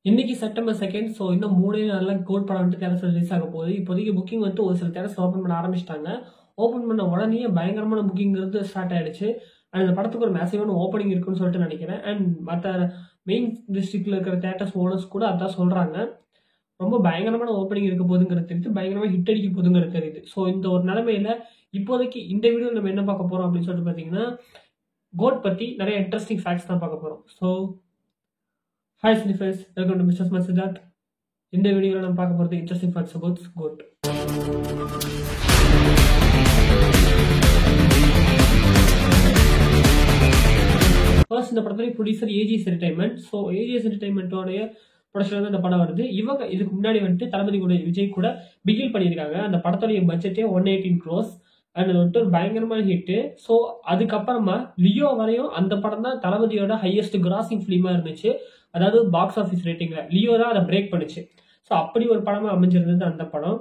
இன்னைக்கு September 2 so இன்னும் 3 நாள்ல கோட் படம் வந்துட்டு தியேட்டர்ஸ்ல ரிலீஸ் ஆக போகுது. இப்போதைக்கு புக்கிங் வந்துட்டு ஒரு சில தியேட்டர்ஸ் ஓப்பன் பண்ண ஆரம்பிச்சுட்டாங்க. ஓப்பன் பண்ண உடனேயே பயங்கரமான புக்கிங்கிறது ஸ்டார்ட் ஆயிடுச்சு. அண்ட் இந்த படத்துக்கு ஒரு மேசிவான ஓப்பனிங் இருக்குன்னு சொல்லிட்டு நினைக்கிறேன். அண்ட் மற்ற மெயின் டிஸ்ட்ரிக்ட்ல இருக்கிற தியேட்டர்ஸ் ஓனர்ஸ் கூட அதான் சொல்றாங்க. ரொம்ப பயங்கரமான ஓப்பனிங் இருக்க போகுதுங்கிறது தெரியுது. பயங்கரமா ஹிட் அடிக்க போகுதுங்கிறது தெரியுது. ஸோ இந்த ஒரு நிலைமையில இப்போதைக்கு இந்த வீடியோ நம்ம என்ன பார்க்க போறோம் அப்படின்னு சொல்லிட்டு பார்த்தீங்கன்னா, கோட் பத்தி நிறைய இன்ட்ரெஸ்டிங் ஃபேக்ட்ஸ் தான் பார்க்க போறோம். So hi cinephiles, welcome to mister smart Siddharth. இந்த வீடியோவில் நம்ம பார்க்க போகிறது interesting facts about GOAT. First இந்த படத்துடைய ப்ரொடியூசர் ஏஜிஎஸ் என்டர்டைன்மெண்ட். ஸோ ஏஜிஎஸ் என்டர்டைன்மெண்ட்டோடைய ப்ரொடக்ஷன் தான் இந்த படம் வருது. இவங்க இதுக்கு முன்னாடி வந்துட்டு தளபதி கூட விஜய் கூட பிகில் பண்ணியிருக்காங்க. அந்த படத்துடைய பட்ஜெட்டே 118 crores அண்ட் அது வந்துட்டு ஒரு பயங்கரமான ஹிட்டு. ஸோ அதுக்கப்புறமா லியோ வரையும் அந்த படம் தான் தளபதியோட ஹையஸ்ட் கிராசிங் ஃபிலிமா இருந்துச்சு. அதாவது பாக்ஸ் ஆஃபீஸ் ரேட்டிங்ல லியோ தான் அதை பிரேக் பண்ணுச்சு. ஸோ அப்படி ஒரு படமா அமைஞ்சிருந்தது அந்த படம்.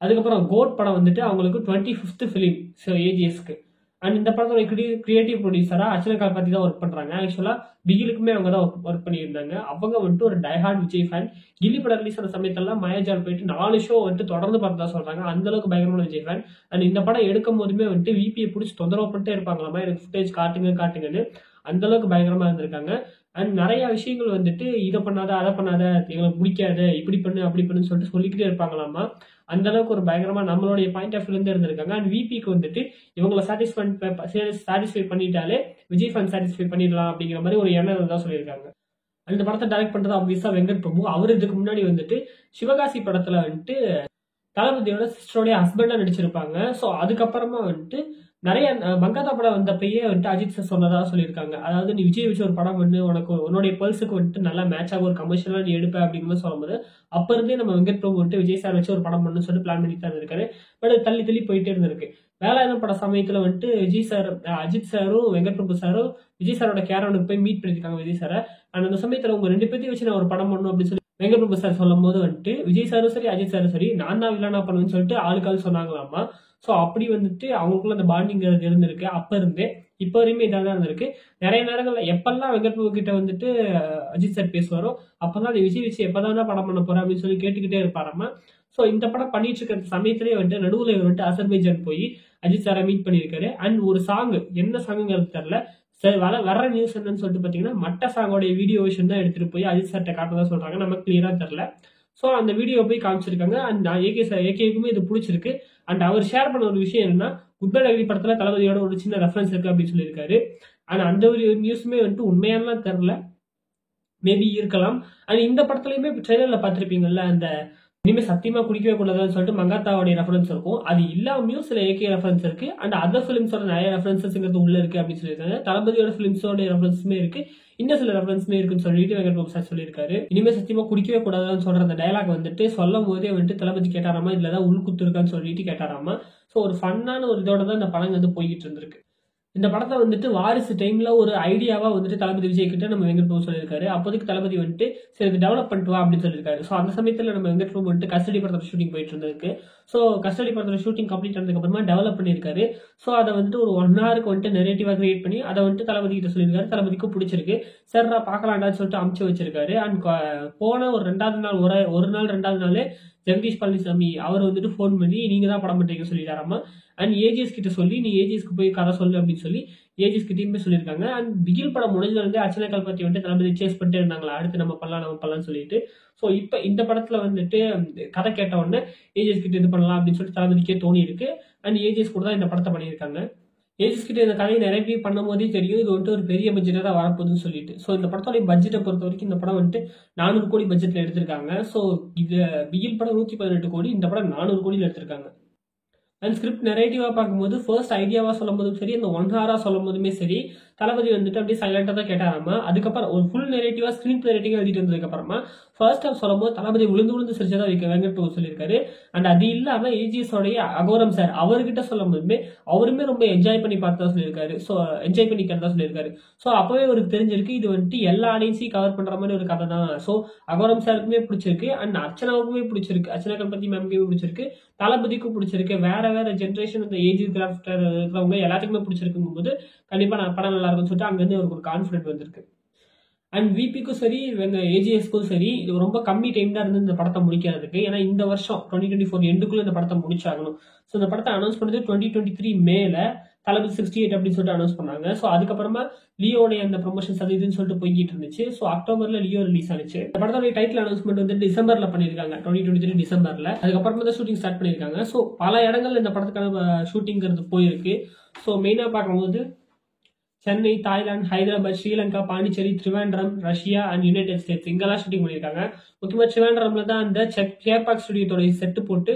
அதுக்கப்புறம் கோட் படம் வந்துட்டு அவங்களுக்கு 25th ஃபிலிம் ஸோ ஏஜிஎஸ்க்கு. அண்ட் இந்த படத்தோட கிரியேட்டிவ் ப்ரொடியூசரா அர்ச்சனா காப்பாத்தி தான் ஒர்க் பண்றாங்க. ஆக்சுவலா பிகிலுக்குமே அவங்க தான் ஒர்க் பண்ணியிருந்தாங்க. அவங்க வந்துட்டு ஒரு டைஹார்ட் விஜய் ஃபேன். கில்லி படம் ரிலீஸ் ஆன சமயத்தெல்லாம் மாயாஜால் போயிட்டு 4 ஷோ வந்துட்டு தொடர்ந்து பார்த்ததா சொல்றாங்க. அந்த அளவுக்கு பயங்கரமான விஜய் ஃபேன். அண்ட் இந்த படம் எடுக்கும் போதுமே வந்துட்டு விபியை பிடிச்சி தொந்தரவு பண்ணிட்டே இருப்பாங்களாமா, எனக்கு ஃபுட்டேஜ் காட்டுங்கன்னு. அந்த அளவுக்கு பயங்கரமா இருந்திருக்காங்க. அண்ட் நிறைய விஷயங்கள் வந்துட்டு இதை பண்ணாத அதை பண்ணாத எங்களுக்கு பிடிக்காத இப்படி பண்ணு அப்படி பண்ணுன்னு சொல்லிட்டு சொல்லிக்கிட்டே இருப்பாங்களாமா. அந்த அளவுக்கு ஒரு பயங்கரமா நம்மளுடைய பாயிண்ட் ஆஃப் வியூல இருந்து இருந்திருக்காங்க. அண்ட் விபிக்கு வந்துட்டு இவங்களை சாட்டிஸ்ஃபை பண்ணிட்டாலே விஜய் ஃபேன் சாட்டிஸ்ஃபை பண்ணிடலாம் அப்படிங்கிற மாதிரி ஒரு எண்ணம் தான் சொல்லியிருக்காங்க. அந்த படத்தை டைரக்ட் பண்றது ஆப்வியஸா வெங்கட் பிரபு. அவர் இதுக்கு முன்னாடி வந்துட்டு சிவகாசி படத்துல வந்துட்டு தளபதியோட சிஸ்டருடைய ஹஸ்பண்டா நடிச்சிருப்பாங்க. ஸோ அதுக்கப்புறமா வந்துட்டு நிறைய மங்காத்தா படம் வந்தப்பயே வந்துட்டு அஜித் சார் சொன்னதா சொல்லியிருக்காங்க. அதாவது நீ விஜய் வச்சு ஒரு படம் வந்து உனக்கு உன்னுடைய பல்ஸுக்கு வந்துட்டு நல்லா மேட்ச் ஆகும், ஒரு கமர்ஷியலா நீ எடுப்ப அப்படிங்கிற மாதிரி சொல்லும்போது அப்ப இருந்தே நம்ம வெங்கட் பிரபு வந்துட்டு விஜய் சார் வச்சு ஒரு படம் பண்ணணும்னு சொல்லிட்டு பிளான் பண்ணி தான் இருக்காரு. பட் தள்ளி தள்ளி போயிட்டே இருந்திருக்கு. வேலாயுதம் பட சமயத்துல வந்துட்டு அஜித் சாரும் வெங்கட் பிரபு சாரும் விஜய் சாரோட கேரவனுக்கு போய் மீட் பண்ணிருக்காங்க விஜய் சாரை. அண்ட் அந்த சமயத்துல உங்க 2 பேர்த்தையும் வச்சு நான் ஒரு படம் பண்ணணும் அப்படின்னு சொல்லி வெங்கட் பிரபு சார் சொல்லும் போது வந்துட்டு விஜய் சாரும் சரி அஜித் சாரும் சரி நான் தான் வில்லனா பண்ணுவேன்னு சொல்லிட்டு ஆளுக்கால் சொன்னாங்களாமா. ஸோ அப்படி வந்துட்டு அவங்களுக்குள்ள அந்த பாண்டிங் இருந்திருக்கு அப்ப இருந்தே. இப்ப வரையுமே இதாக தான் இருந்திருக்கு. நிறைய நேரங்கள்ல எப்பெல்லாம் வெங்கட் பிரபு கிட்ட வந்துட்டு அஜித் சார் பேசுவாரோ அப்பதான் நீ விஜய் வச்சு எப்பதான் படம் பண்ண போற அப்படின்னு சொல்லி கேட்டுக்கிட்டே இருப்பாராமா. ஸோ இந்த படம் பண்ணிட்டு இருக்கிற சமயத்திலேயே வந்துட்டு நடுவில் இவர் வந்துட்டு அசர்பைஜான் போய் அஜித் சாரை மீட் பண்ணியிருக்காரு. அண்ட் ஒரு சாங் என்ன சாங்குங்கிறது தெரியல. சரி வர நியூஸ் என்னன்னு சொல்லிட்டு பாத்தீங்கன்னா மட்ட சாங்கோடைய வீடியோ விஷன் தான் எடுத்துட்டு போய் அஜித் சார்ட்ட காட்டதா சொல்றாங்க. நமக்கு கிளியரா தெரியல. ஸோ அந்த வீடியோ போய் காமிச்சிருக்காங்க. அண்ட் ஏகேக்குமே இது பிடிச்சிருக்கு. அண்ட் அவர் ஷேர் பண்ண ஒரு விஷயம் என்னன்னா குட் பை அக்லி படத்துல தளபதியோட ஒரு சின்ன ரெஃபரன்ஸ் இருக்கு அப்படின்னு சொல்லியிருக்காரு. ஆனா அந்த ஒரு நியூஸுமே வந்துட்டு உண்மையானலாம் தெரியல, மேபி இருக்கலாம். அண்ட் இந்த படத்துலயுமே ட்ரெய்லர்ல பார்த்திருப்பீங்கல்ல, அந்த இனிமே சத்தியமா குடிக்கவே கூடாதுன்னு சொல்லிட்டு மங்காத்தாவுடைய ரெஃபரன்ஸ் இருக்கும். அது இல்லாமையும் சில ஏகே ரெஃபரன்ஸ் இருக்கு. அண்ட் அதர் ஃபிலிம்ஸோட நிறைய ரெஃபரன்சஸ்ங்கிறது உள்ள இருக்கு அப்படின்னு சொல்லியிருக்காங்க. தளபதியோட ஃபிலிம்ஸோட ரெஃபரன்ஸுமே இருக்கு, இன்னும் சில ரெஃபரன்ஸுமே இருக்குன்னு சொல்லிட்டு வெங்கட் பிரபு சார் சொல்லியிருக்காரு. இனிமே சத்தியமா குடிக்கவே கூடாதுன்னு சொல்ற அந்த டயலாக் வந்துட்டு சொல்லும் போதே வந்துட்டு தளபதி கேட்டாராமா, இதுலதான் உள்குத்து இருக்கான்னு சொல்லிட்டு கேட்டாராமா. ஸோ ஒரு ஃபன்னான ஒரு இதோட தான் இந்த படம் வந்து போய்கிட்டு இருந்திருக்கு. இந்த படத்தை வந்துட்டு வாரிசு டைம்ல ஒரு ஐடியாவா வந்துட்டு தளபதி விஜய் கிட்ட நம்ம வெங்கட் பிரபு சொல்லியிருக்காரு. அப்போதைக்கு தளபதி வந்துட்டு சரி இது டெவலப் பண்ணிட்டு வா அப்படின்னு சொல்லியிருக்காரு. ஸோ அந்த சமயத்தில் நம்ம வெங்கட் பிரபு வந்துட்டு கஸ்டடி படத்தோட ஷூட்டிங் போயிட்டு இருந்திருக்கு. ஸோ கஸ்டடி படத்தோட ஷூட்டிங் கம்ப்ளீட் ஆனதுக்கு அப்புறமா டெவலப் பண்ணியிருக்காரு. ஸோ அதை வந்துட்டு ஒரு 1 hour வந்துட்டு நெரேட்டிவா கிரியேட் பண்ணி அதை வந்துட்டு தளபதி கிட்ட சொல்லியிருக்காரு. தளபதிக்கும் பிடிச்சிருக்கு. சரிடா பார்க்கலாம்டான்னு சொல்லிட்டு அமுச்சு வச்சிருக்காரு. அண்ட் போன ஒரு 2வது நாள் ஒரு நாள் 2வது நாள் ஜெகதீஷ் பழனிசாமி அவர் வந்துட்டு ஃபோன் பண்ணி நீங்க தான் படம் பண்றீங்க சொல்லிட்டாராமா. அண்ட் ஏஜிஎஸ் கிட்ட சொல்லி நீ ஏஜிஎஸ்க்கு போய் கதை சொல்லு அப்படின்னு சொல்லி ஏஜிஎஸ் கிட்டயுமே சொல்லியிருக்காங்க. அண்ட் பிகில் படம் முடிஞ்சதுல இருந்து அர்ச்சனா காப்பாத்தி வந்துட்டு தளபதி சேஸ் பண்ணிட்டே இருந்தாங்களா, அடுத்து நம்ம பண்ணலாம்னு சொல்லிட்டு. ஸோ இப்போ இந்த படத்துல வந்துட்டு கதை கேட்ட உடனே ஏஜிஎஸ் கிட்ட இது பண்ணலாம் அப்படின்னு சொல்லிட்டு தளபதிக்கே தோணி இருக்கு. அண்ட் ஏஜிஎஸ் கூட தான் இந்த படத்தை பண்ணியிருக்காங்க. ஏஜிஎஸ் கிட்ட இந்த கதையை நிறைய பண்ணும் போதே தெரியும் இது வந்துட்டு ஒரு பெரிய பட்ஜெட்டா தான் வரப்போகுதுன்னு சொல்லிட்டு. ஸோ இந்த படத்தோட பட்ஜெட்டை பொறுத்த வரைக்கும் இந்த படம் வந்துட்டு 400 கோடி பட்ஜெட்ல எடுத்திருக்காங்க. ஸோ இது பிகில் படம் 118 கோடி, இந்த படம் 400 கோடியில் எடுத்திருக்காங்க. அண்ட் ஸ்கிரிப்ட் நெரேட்டிவா பார்க்கும்போது ஃபர்ஸ்ட் ஐடியாவா சொல்லும் போதும் சரி, அந்த 1 hour சொல்லும் போதுமே சரி, தளபதி வந்துட்டு அப்படியே சைலண்டா தான் கேட்டாராமா. அதுக்கப்புறம் ஒரு ஃபுல் நெரேட்டிவா ஸ்கிரீன் பிளே ரேட்டிங்கா எழுதிட்டு வந்ததுக்கு அப்புறமா ஃபர்ஸ்ட் ஹாஃப் சொல்லும் போது தளபதி விழுந்து சிரிச்சதா வெங்கட் பிரபு சொல்லியிருக்காரு. அண்ட் அது இல்லாம ஏஜிஎஸ் உடைய அகோரம் சார் அவர்கிட்ட சொல்லும் போதுமே அவருமே ரொம்ப என்ஜாய் பண்ணி பார்த்ததா சொல்லியிருக்காரு. ஸோ என்ஜாய் பண்ணிக்கிறதா சொல்லியிருக்காரு. ஸோ அப்பவே அவருக்கு தெரிஞ்சிருக்கு இது வந்துட்டு எல்லா ஆடியன்ஸையும் கவர் பண்ற மாதிரி ஒரு கதை தான். ஸோ அகோரம் சாருக்குமே பிடிச்சிருக்கு. அண்ட் அர்ச்சனாவுக்குமே பிடிச்சிருக்கு, அர்ச்சனா கல்பதி மேம்க்குமே பிடிச்சிருக்கு, தளபதிக்கும் பிடிச்சிருக்கு. வேற ஜென்ரேஷன் இந்த ஏஜ் கிராஃப்டர் இருக்கிறவங்க எல்லாத்துக்குமே பிடிச்சிருக்கும் போது கண்டிப்பா நான் படம் நல்லா இருக்கும்னு சொல்லிட்டு அங்கிருந்து அவருக்கு ஒரு கான்ஃபிடென்ட் வந்திருக்கு. அண்ட் விபிக்கும் சரி ஏஜிஎஸ்க்கும் சரி இது ரொம்ப கம்மி டைம் தான் இருந்து இந்த படத்தை முடிக்கிறதுக்கு. ஏன்னா இந்த வருஷம் 2024 எண்டுக்குள்ள இந்த படத்தை முடிச்சாகணும். ஸோ இந்த படத்தை அனௌன்ஸ் பண்ணது 2023 மேல தளபதி 68 அப்படின்னு சொல்லிட்டு அனௌன்ஸ் பண்ணாங்க. ஸோ அதுக்கப்புறமா லியோடைய அந்த ப்ரொமோஷன்ஸ் அது இதுன்னு சொல்லிட்டு போய்கிட்டு இருந்துச்சு. ஸோ அக்டோபர்ல லியோ ரிலீஸ் ஆனிச்சு. இந்த படத்தோட டைட்டில் அனௌன்ஸ்மெண்ட் வந்து டிசம்பர்ல பண்ணிருக்காங்க, 2023 டிசம்பர்ல. அதுக்கப்புறமா தான் ஷூட்டிங் ஸ்டார்ட் பண்ணிருக்காங்க. ஸோ பல இடங்கள்ல இந்த படத்துக்கான ஷூட்டிங்கிறது போயிருக்கு. ஸோ மெயினா பார்க்கும்போது Chennai, Thailand, Hyderabad, Sri Lanka, Pondicherry, Trivandrum, Russia and United states இங்கெல்லாம் ஷூட்டிங் பண்ணியிருக்காங்க. முக்கியமா திருவேண்டரம்ல தான் அந்த சேப்பாக் ஸ்டுடியோட செட்டு போட்டு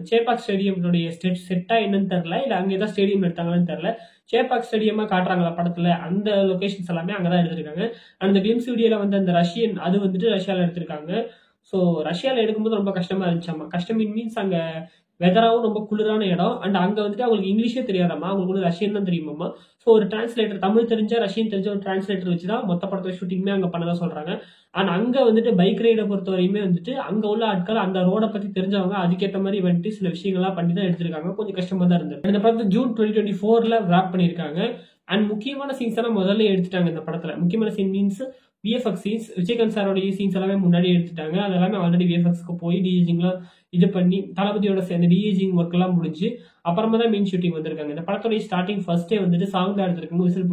சேப்பாக் ஸ்டேடியம்னுடைய செட்டா என்னன்னு தெரியல, இல்ல அங்கே ஏதாவது ஸ்டேடியம் எடுத்தாங்கன்னு தெரியல. சேப்பாக் ஸ்டேடியமா காட்டுறாங்களா படத்துல, அந்த லொகேஷன்ஸ் எல்லாமே அங்கதான் எடுத்திருக்காங்க. அந்த கிளிம்ஸ் வீடியோல வந்து அந்த ரஷ்யன் அது வந்துட்டு ரஷ்யால எடுத்திருக்காங்க. ஸோ ரஷ்யால எடுக்கும்போது ரொம்ப கஷ்டமா இருந்துச்சாமா. கஷ்டம் மீன்ஸ் அங்க வெதராவும் ரொம்ப குளிரான இடம். அண்ட் அங்க வந்துட்டு அவங்களுக்கு இங்கிலீஷே தெரியாதாமா, அவங்களுக்கு வந்து ரஷ்யன் தான் தெரியுமாமா. ஸோ ஒரு டிரான்ஸ்லேட்டர், தமிழ் தெரிஞ்ச ரஷ்யன் தெரிஞ்ச ஒரு டிரான்ஸ்லேட்டர் வச்சுதான் மொத்த படத்தை ஷூட்டிங்குமே அங்க பண்ணதான் சொல்றாங்க. அண்ட் அங்க வந்துட்டு பைக் ரைடை பொறுத்த வரையுமே வந்துட்டு அங்க உள்ள ஆட்கள் அந்த ரோட பத்தி தெரிஞ்சவங்க அதுக்கேற்ற மாதிரி வந்துட்டு சில விஷயங்கள்லாம் பண்ணி தான் எடுத்திருக்காங்க. கொஞ்சம் கஷ்டமா தான் இருந்தது. இந்த படத்தை ஜூன் 2024 ராப் பண்ணியிருக்காங்க. அண்ட் முக்கியமான சீன்ஸ் எல்லாம் முதல்ல எடுத்துட்டாங்க இந்த படத்துல. முக்கியமான scene means VFX scenes, Vijayakanth சாரோடைய சீன்ஸ் எல்லாமே முன்னாடி எடுத்துட்டாங்க. அது எல்லாமே ஆல்ரெடி விஎஃப்எக்ஸ்க்கு போய் டிஏஜிங்லாம் இது பண்ணி தளபதியோட சேர்ந்து டிஏஜிங் ஒர்க் எல்லாம் முடிஞ்சு அப்புறமா தான் மெயின் ஷூட்டிங் வந்திருக்காங்க. இந்த படத்தோட ஸ்டார்டிங் ஃபர்ஸ்டே வந்துட்டு சாங் தான் எடுத்திருக்காங்க, விசில்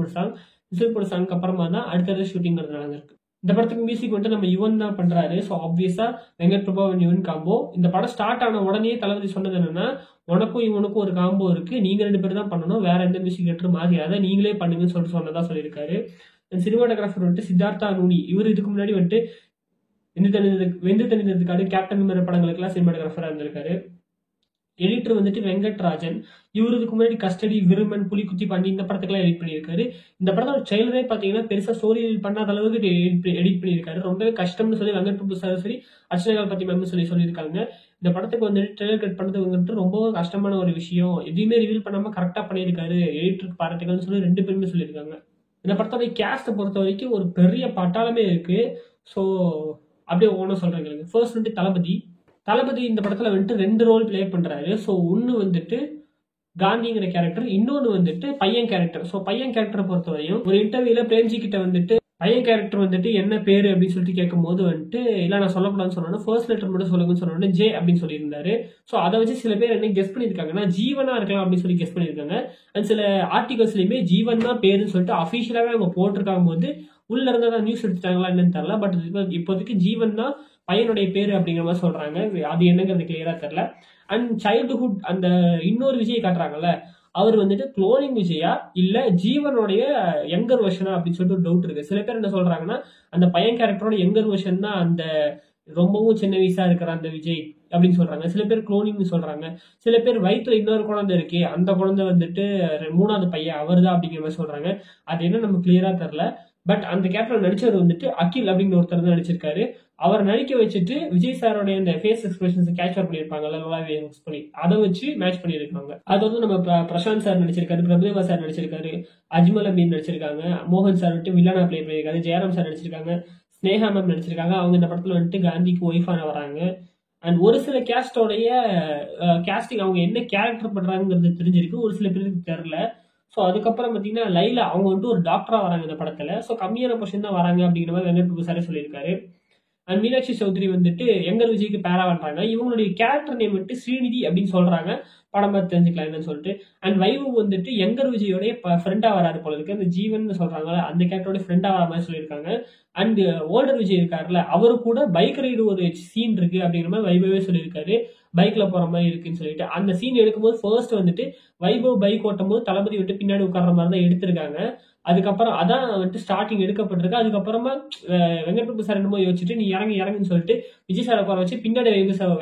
போட சாங்க்கு அப்புறமா தான் அடுத்தது ஷூட்டிங் நடந்திருக்கு. இந்த படத்துக்கு மியூசிக் வந்துட்டு நம்ம யுவன் தான் பண்றாரு. So obviously Venkat Prabhu and Yuvan combo. இந்த படம் ஸ்டார்ட் ஆன உடனே தளபதி சொன்னது என்னன்னா, உனக்கும் இவனுக்கும் ஒரு காம்போ இருக்கு, நீங்க 2 பேர் தான் பண்ணணும், வேற எந்த மியூசிக் டேரக்டரும் மாறியாத, நீங்களே பண்ணுங்கன்னு சொல்லிட்டு சொன்னதா சொல்லியிருக்காரு. சினிமாட்டோகிராஃபர் வந்துட்டு சித்தார்த்தா நூனி. இவர் இதுக்கு முன்னாடி வந்துட்டு வெந்து தணிந்ததுக்காக கேப்டன் மாதிரி படங்களுக்கெல்லாம் சினிமாட்டோகிராஃபரா இருந்திருக்காரு. எடிட்டர் வந்துட்டு வெங்கட்ராஜன். இவரு இதுக்கு முன்னாடி கஸ்டடி, விருமன், புலிக்குத்தி பண்ணி இந்த படத்துக்கெல்லாம் எடிட் பண்ணியிருக்காரு. இந்த படத்தோட ட்ரெய்லரே பாத்தீங்கன்னா பெருசா ஸ்டோரி பண்ணாத அளவுக்கு எடிட் பண்ணியிருக்காரு. ரொம்பவே கஷ்டம்னு சொல்லி வெங்கட் பிரபு சார் சரி, அர்ச்சனா பத்தி மேம் சொல்லியிருக்காங்க. இந்த படத்துக்கு வந்துட்டு ட்ரெய்லர் கட் பண்ணது வந்துட்டு ரொம்ப கஷ்டமான ஒரு விஷயம், எதையுமே ரிவீல் பண்ணாம கரெக்டா பண்ணியிருக்காரு, எடிட்டருக்கு பாராட்டுகள்னு சொல்லி 2 பேருமே சொல்லியிருக்காங்க. இந்த படத்தோட கேஸ்ட பொறுத்த வரைக்கும் ஒரு பெரிய பட்டாளமே இருக்கு. ஸோ அப்படியே ஒவ்வொன்றும் சொல்றேன். ஃபர்ஸ்ட் வந்துட்டு தளபதி இந்த படத்துல வந்துட்டு 2 ரோல் பிளே பண்றாரு. ஸோ ஒன்னு வந்துட்டு காந்திங்கிற கேரக்டர், இன்னொன்னு வந்துட்டு பையன் கேரக்டர். ஸோ பையன் கேரக்டரை பொறுத்தவரையும் ஒரு இன்டர்வியூல பிரேம்ஜி கிட்ட வந்துட்டு பையன் கேரக்டர் வந்துட்டு என்ன பேரு அப்படின்னு சொல்லிட்டு கேட்கும் போது வந்துட்டு இல்ல நான் சொல்லக்கூடாதுன்னு சொன்னோன்னா ஃபர்ஸ்ட் லெட்டர் மட்டும் சொல்லுங்கன்னு சொன்னோன்னே ஜே அப்படின்னு சொல்லியிருந்தாரு. ஸோ அதை வச்சு சில பேர் என்ன கெஸ் பண்ணியிருக்காங்கன்னா ஜீவனா இருக்கலாம் அப்படின்னு சொல்லி கெஸ் பண்ணியிருக்காங்க. அண்ட் சில ஆர்டிகல்ஸ்லயுமே ஜீவன் தான் பேருன்னு சொல்லிட்டு அபிஷியலாவே அவங்க போட்டிருக்காங்க போது உள்ள இருந்தா நியூஸ் எடுத்துட்டாங்களா என்னன்னு தெரியல. பட் இப்போதைக்கு ஜீவன் தான் பையனுடைய பேரு அப்படிங்கிற மாதிரி சொல்றாங்க. அது என்னங்கிறது கிளியரா தெரியல. அண்ட் சைல்டுஹுட் அந்த இன்னொரு விஜய் காட்டுறாங்கல்ல, அவர் வந்துட்டு குளோனிங் விஜயா இல்ல ஜீவனுடைய யங்கர் வெர்ஷனா அப்படின்னு சொல்லிட்டு ஒரு டவுட் இருக்கு. சில பேர் என்ன சொல்றாங்கன்னா அந்த பையன் கேரக்டரோட யங்கர் வெர்ஷன் தான் அந்த ரொம்பவும் சின்ன வயசா இருக்கிற அந்த விஜய் அப்படின்னு சொல்றாங்க. சில பேர் குளோனிங்னு சொல்றாங்க. சில பேர் வயிற்றுல இன்னொரு குழந்தை இருக்கு, அந்த குழந்தை வந்துட்டு 3வது பையன் அவர் தான் அப்படிங்கிற மாதிரி சொல்றாங்க. அது என்ன நம்ம கிளியரா தெரியல. பட் அந்த கேரக்டர் நடிச்சவர் வந்துட்டு அகில் அப்படின்னு ஒருத்தர் தான் நடிச்சிருக்காரு. அவர் நடிக்க வச்சுட்டு விஜய் சாரோட இந்த ஃபேஸ் எக்ஸ்பிரஷன்ஸ் கேப்சர் பண்ணிருப்பாங்கல்ல, நல்லாவே யூஸ் பண்ணி அதை வச்சு மேட்ச் பண்ணிருக்காங்க. அது வந்து நம்ம பிரசாந்த் சார் நடிச்சிருக்காரு, பிரபுதேவா சார் நடிச்சிருக்காரு, அஜ்மல் அமீன் நடிச்சிருக்காங்க, மோகன் சார் வந்துட்டு வில்லனா பிளே பண்ணியிருக்காரு, ஜெயராம் சார் நடிச்சிருக்காங்க, ஸ்னேகா மேம் நடிச்சிருக்காங்க. அவங்க இந்த படத்துல வந்துட்டு காந்திக்கு ஒய்ஃபான வராங்க. அண்ட் ஒரு சில கேஸ்டோடைய கேஸ்டிங் அவங்க என்ன கேரக்டர் பண்றாங்கிறது தெரிஞ்சிருக்கு, ஒரு சில பேருக்கு தெரியல. ஸோ அதுக்கப்புறம் பார்த்தீங்கன்னா லைலா அவங்க வந்துட்டு ஒரு டாக்டரா வராங்க இந்த படத்துல. ஸோ கம்மியான பொசிஷன் தான் வராங்க அப்படிங்கிற மாதிரி வெங்கட் பிரபு சாரே சொல்லியிருக்காரு. அண்ட் மீனாட்சி சௌத்ரி வந்துட்டு யங்கர் விஜய்க்கு பேரா பண்றாங்க. இவங்களுடைய கேரக்டர் நேம் வந்துட்டு ஸ்ரீநிதி அப்படின்னு சொல்றாங்க, படம் பார்த்து தெரிஞ்சுக்கலாம் என்னன்னு சொல்லிட்டு. அண்ட் வைவு வந்துட்டு யங்கர் விஜயோடைய ஃப்ரெண்டா வராரு போல இருக்கு. அந்த ஜீவன் சொல்றாங்க அந்த கேரக்டரோட ஃப்ரெண்டா வர மாதிரி சொல்லியிருக்காங்க. அண்ட் ஓல்டர் விஜய் இருக்காருல்ல, அவரு கூட பைக் ரைடு ஒரு சீன் இருக்கு அப்படிங்கிற மாதிரி வைபவே சொல்லியிருக்காரு, பைக்ல போற மாதிரி இருக்குன்னு சொல்லிட்டு. அந்த சீன் எடுக்கும்போது ஃபர்ஸ்ட் வந்துட்டு வைபவ் பைக் ஓட்டும் போது தளபதி விட்டு பின்னாடி உட்கார்ற மாதிரி தான் எடுத்திருக்காங்க. அதுக்கப்புறம் அதான் வந்துட்டு ஸ்டார்டிங் எடுக்கப்பட்டிருக்கு. அதுக்கப்புறமா வெங்கட் பிரபு சார் என்னமோ யோசிச்சுட்டு நீ இறங்குன்னு சொல்லிட்டு விஜய் சார் உட்கார வச்சு பின்னாடி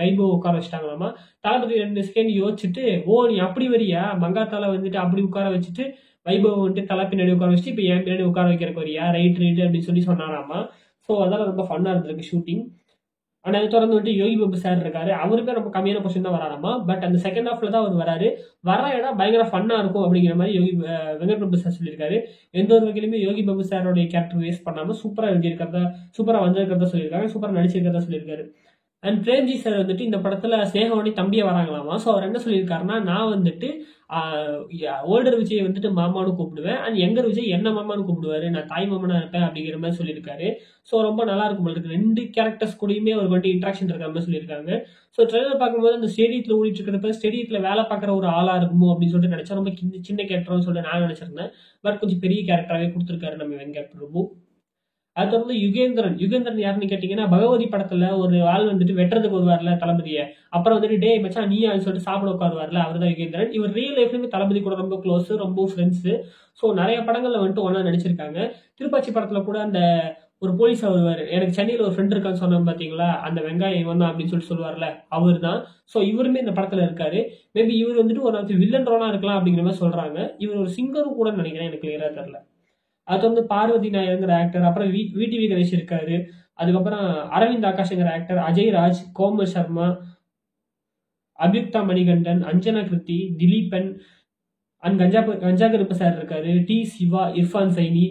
வைபவ் உட்கார வச்சுட்டாங்களாமா. தளபதி 2 செகண்ட் யோசிச்சுட்டு ஓ நீ அப்படி வரியா, மங்காத்தால வந்துட்டு அப்படி உட்கார வச்சுட்டு வைபவ் வந்துட்டு தலை பின்னாடி உட்கார வச்சுட்டு இப்ப என் பின்னாடி உட்கார வைக்கிறக்கு வரியா, ரைட் அப்படின்னு சொல்லி சொன்னாராமா. ஸோ அதெல்லாம் ரொம்ப ஃபன்னா இருந்திருக்கு ஷூட்டிங். ஆனா அது தொடர்ந்து வந்துட்டு யோகி பாபு சார் இருக்காரு, அவருமே ரொம்ப கம்மியான பொசிஷன் தான் வராராமா. பட் அந்த செகண்ட் ஹாஃப்ல தான் அவர் வராரு. வர இடம் பயங்கர ஃபன்னா இருக்கும் அப்படிங்கிற மாதிரி வெங்கட் பிரபு சார் சொல்லியிருக்காரு. எந்த ஒரு வகையிலுமே யோகி பாபு சாரோடைய கேரக்டர் வேஸ்ட் பண்ணாம சூப்பரா வந்திருக்கிறதா சொல்லியிருக்காங்க, சூப்பரா நடிச்சிருக்கிறதா சொல்லியிருக்காரு. அண்ட் பிரேம்ஜி சார் வந்துட்டு இந்த படத்துல ஸ்னேகாவோட தம்பியா வராங்களாமா. ஸோ அவர் என்ன சொல்லியிருக்காருன்னா, நான் வந்துட்டு ஓல்டர் விஜய் வந்துட்டு மாமான்னு கூப்பிடுவேன் அண்ட் யங்கர் விஜய் என்ன மாமான்னு கூப்பிடுவாரு, நான் தாய் மாமனா இருப்பேன் அப்படிங்கிற மாதிரி சொல்லியிருக்காரு. ஸோ ரொம்ப நல்லா இருக்கும் போல இருக்கு. 2 கேரக்டர்ஸ் கூடயுமே அவருக்கு வந்துட்டு இன்ட்ராக்ஷன் இருக்கிற மாதிரி சொல்லியிருக்காங்க. ஸோ ட்ரெய்லர் பார்க்கும்போது அந்த ஸ்டேடியத்தில் ஓடிட்டு இருக்கிறப்ப ஸ்டேடியத்தில் வேலை பார்க்குற ஒரு ஆளா இருக்குமோ அப்படின்னு சொல்லிட்டு நினைச்சா, ரொம்ப சின்ன கேரக்டர்னு சொல்லிட்டு நான் நினைச்சிருந்தேன். பட் கொஞ்சம் பெரிய கேரக்டராகவே கொடுத்துருக்காரு நம்ம வெங்கட் பிரபு. அது வந்து யுகேந்திரன் யாருன்னு கேட்டீங்கன்னா, பகவதி படத்துல ஒரு ஆள் வந்துட்டு வெட்டுறதுக்கு வருவார்ல தளபதியை, அப்புறம் வந்துட்டு டே மச்சான் நீ அது சொல்லிட்டு சாப்பிட உட்காருவார்ல, அவர் தான் யுகேந்திரன். இவர் ரியல் லைஃப்லயுமே தளபதி கூட ரொம்ப க்ளோஸ், ரொம்ப ஃப்ரெண்ட்ஸ். ஸோ நிறைய படங்கள்ல வந்துட்டு ஒன்னா நடிச்சிருக்காங்க. திருப்பாச்சி படத்துல கூட அந்த ஒரு போலீஸா வருவாரு, எனக்கு சென்னையில ஒரு ஃப்ரெண்ட் இருக்கான்னு சொன்னோம் பாத்தீங்களா, அந்த வெங்காயம் இவன் தான் அப்படின்னு சொல்லிட்டு சொல்லுவார்ல, அவர் தான். ஸோ இவருமே இந்த படத்துல இருக்காரு. மேபி இவர் வந்துட்டு ஒரு வில்லன் ரோலா இருக்கலாம் அப்படிங்கிற மாதிரி சொல்றாங்க. இவர் ஒரு சிங்கரும் கூட நினைக்கிறேன், எனக்கு கிளியரா தெரியல. அது வந்து பார்வதி நாயர்ங்கிற ஆக்டர், அப்புறம் விடிவி கணேஷ் இருக்காரு, அதுக்கப்புறம் அரவிந்த் ஆகாஷ்ங்கிற actor, Ajay Raj, Komal Sharma, Abhiyukta Manikandan, Anjana Kirthi, Dileepan and Ganja Karuppu sir இருக்காரு, T Siva, Irfan Saini,